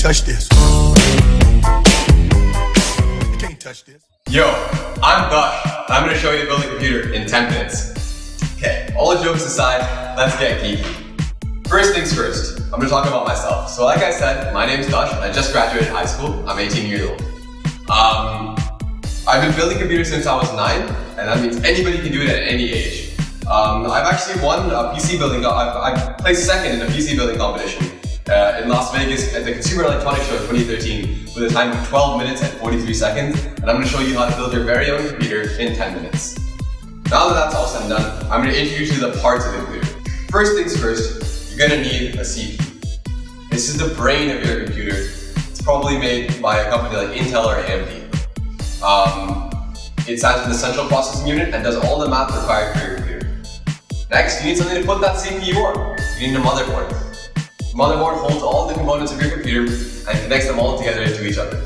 touch this. You can't touch this. Yo, I'm Dash. I'm gonna show you to build a computer in 10 minutes. Okay, all jokes aside, let's get geeky. First things first, I'm gonna talk about myself. So like I said, my name's Dash, and I just graduated high school. I'm 18 years old. I've been building computers since I was 9, and that means anybody can do it at any age. I've actually won a PC building, I placed second in a PC building competition in Las Vegas at the Consumer Electronics Show in 2013 with a time of 12 minutes and 43 seconds, and I'm going to show you how to build your very own computer in 10 minutes. Now that that's all said and done, I'm going to introduce you to the parts of the computer. First things first, you're going to need a CPU. This is the brain of your computer. It's probably made by a company like Intel or AMD. It stands for the Central Processing Unit and does all the math required for your computer. Next, you need something to put that CPU on. You need a motherboard. The motherboard holds all the components of your computer and connects them all together into each other.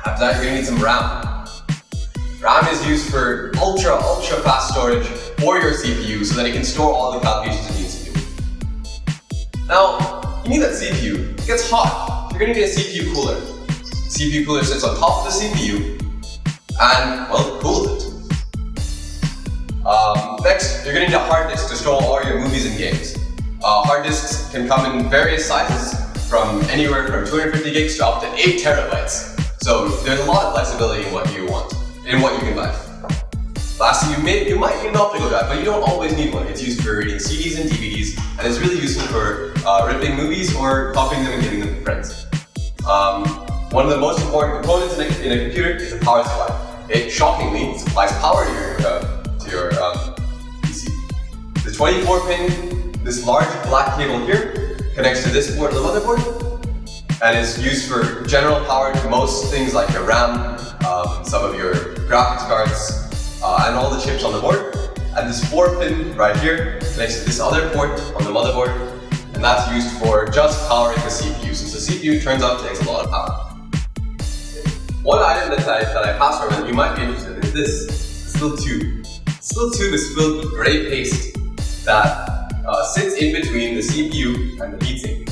After that, you're going to need some RAM. RAM is used for ultra fast storage for your CPU so that it can store all the calculations it needs to do. Now, you need that CPU. It gets hot. You're going to need a CPU cooler. The CPU cooler sits on top of the CPU and, well, it cools it. Next, you're going to need a hard disk to store all your movies and games. Hard disks can come in various sizes, from anywhere from 250 gigs to up to 8 terabytes. So there's a lot of flexibility in what you want, in what you can buy. Lastly, you might need an optical drive, but you don't always need one. It's used for reading CDs and DVDs, and it's really useful for ripping movies or copying them and giving them to friends. One of the most important components in a computer is a power supply. It shockingly supplies power to your PC. The 24-pin, this large black cable here, connects to this board of the motherboard and is used for general power to most things like your RAM, some of your graphics cards, and all the chips on the board. And this 4-pin right here connects to this other port on the motherboard, and that's used for just powering the CPU, since the CPU turns out takes a lot of power. One item that I passed over that you might be interested in is this little tube. This little tube is filled with gray paste that sits in between the CPU and the heatsink.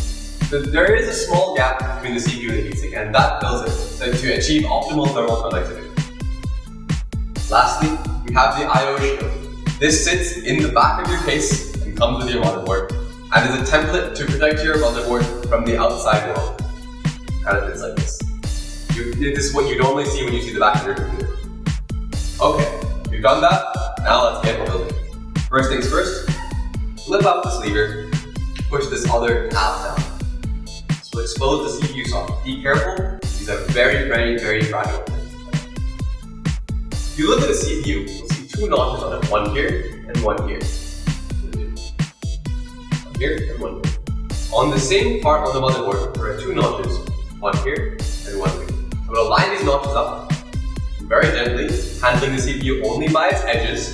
So there is a small gap between the CPU and the heatsink, and that fills it to achieve optimal thermal conductivity. Lastly, we have the I/O shield. This sits in the back of your case and comes with your motherboard, and is a template to protect your motherboard from the outside world. Kind of fits like this. This is what you normally see when you see the back of your computer. Okay, we've done that. Now let's get building. First things first, flip up this lever, push this other tab down. This will expose the CPU socket. Be careful, these are very fragile. If you look at the CPU, you'll see 2 notches on it, one here and one here. One here and one here. On the same part on the motherboard, there are 2 notches, one here and one here. I'm going to line these notches up very gently, handling the CPU only by its edges.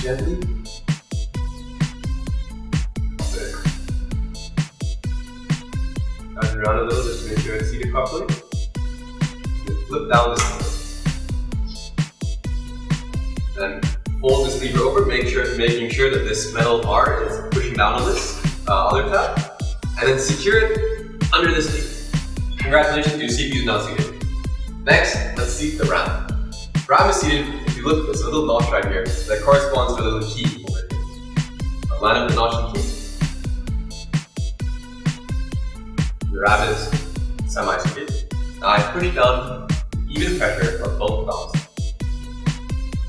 Gently. Turn it around a little just to make sure it's seated properly. Flip down this lever. Then fold this lever over, making sure that this metal bar is pushing down on this other tab, and then secure it under this lever. Congratulations, your CPU is now seated. Next, let's seat the RAM. RAM is seated, if you look, there's a little notch right here that corresponds to a little key over here. I'll line up the notch and key. The RAM is semi-seated. Now I push down even pressure for both valves.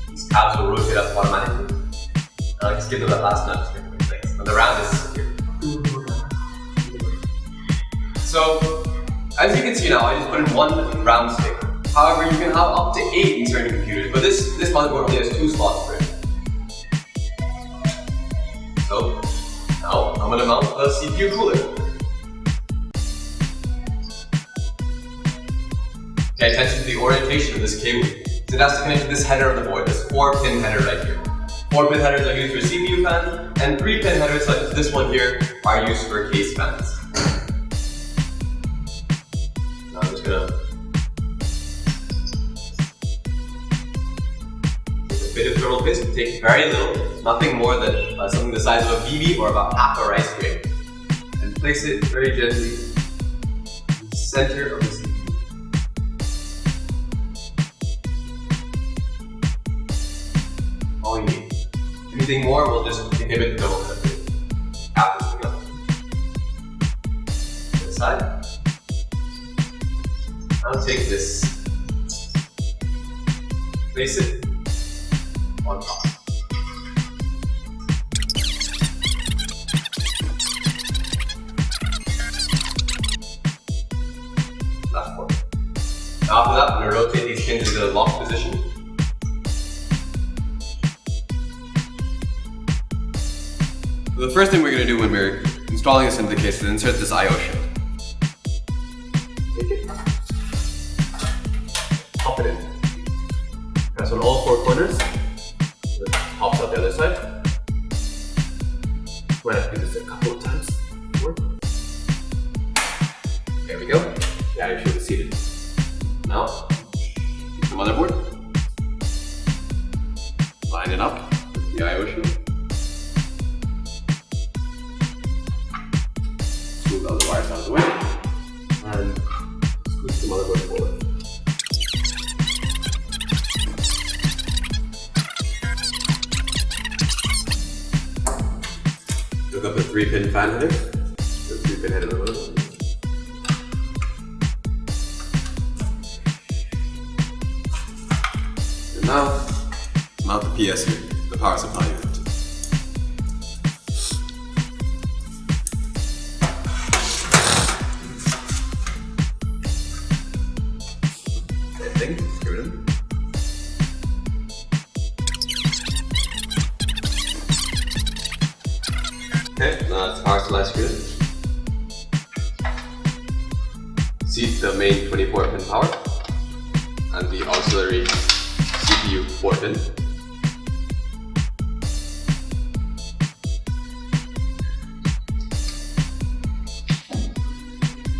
These tabs will rotate up automatically. Now just give them that last nudge. And the RAM is secure. So, as you can see now, I just put in 1 RAM stick. However, you can have up to 8 in certain computers, but this motherboard only has 2 slots for it. So, now I'm going to mount the CPU cooler. Pay attention to the orientation of this cable. So it has to connect to this header on the board, this 4-pin header right here. 4-pin headers are used for CPU fans, and 3-pin headers such as this one here are used for case fans. Now I'm just going to bit of thermal paste, take very little, nothing more than something the size of a BB or about half a rice grain, and place it very gently in the center of the CPU. All you need. Anything more will just inhibit the double connectivity. Half this thing up. This side. I'll take this. Place it on top. Last one. After that, I'm going to rotate these pins into the lock position. The first thing we're going to do when we're installing this into the case is insert this I/O shield. Take it. Pop it in. Press on all four corners. It pops out the other side. We're going to have to do this a couple of times. There we go. Yeah, you should have seated. Now, take the motherboard. Line it up with the I/O shield. Smooth all the wires out of the way. And squeeze the motherboard forward. Look up the 3-pin fan header. The 3-pin header of the motherboard. And now, mount the PS here, the power supply unit. Same thing, screw it in. Okay, now it's power supply screwed in. Seat the main 24-pin power and the auxiliary CPU 4-pin.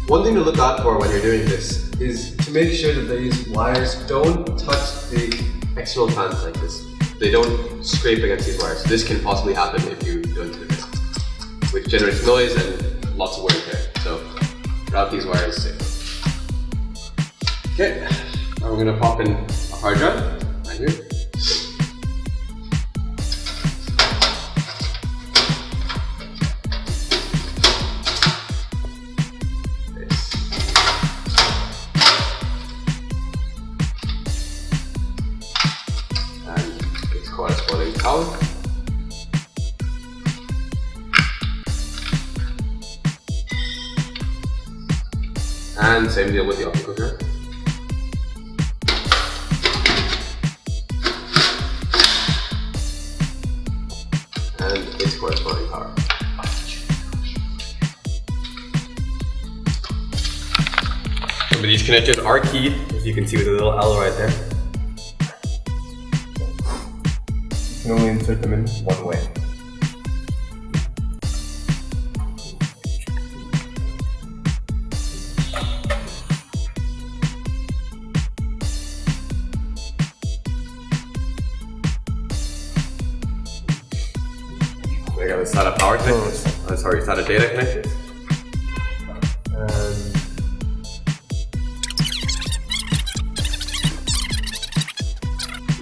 One thing to look out for when you're doing this is to make sure that these wires don't touch the external fans like this. They don't scrape against these wires. This can possibly happen if you don't do this, which generates noise and lots of wear and tear. So route these wires safe. Okay, now we're going to pop in a hard drive right here. And its corresponding power. And same deal with the optical cooker. And its corresponding power. Remember, these connectors are keyed, as you can see with the little L right there. You can only insert them in one way. I got the SATA power connectors. Sorry, SATA data connectors.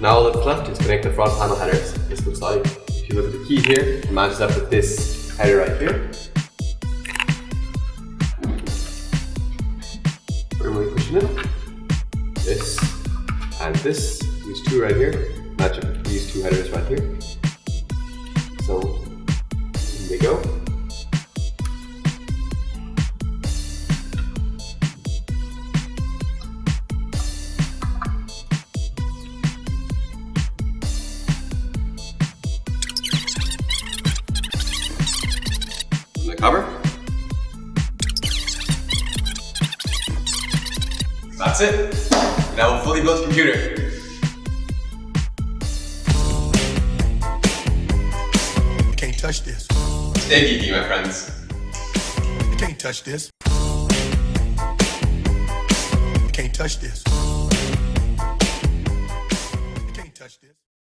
Now all that's left is connect the front panel headers. This looks like, if you look at the key here, it matches up with this header right here. Firmly pushing it. This and this, these two right here, match up with these two headers right here. So, here we go. And the cover. That's it. We now have a fully built computer. You can't touch this. Stay geeky, my friends. You can't touch this. You can't touch this. You can't touch this.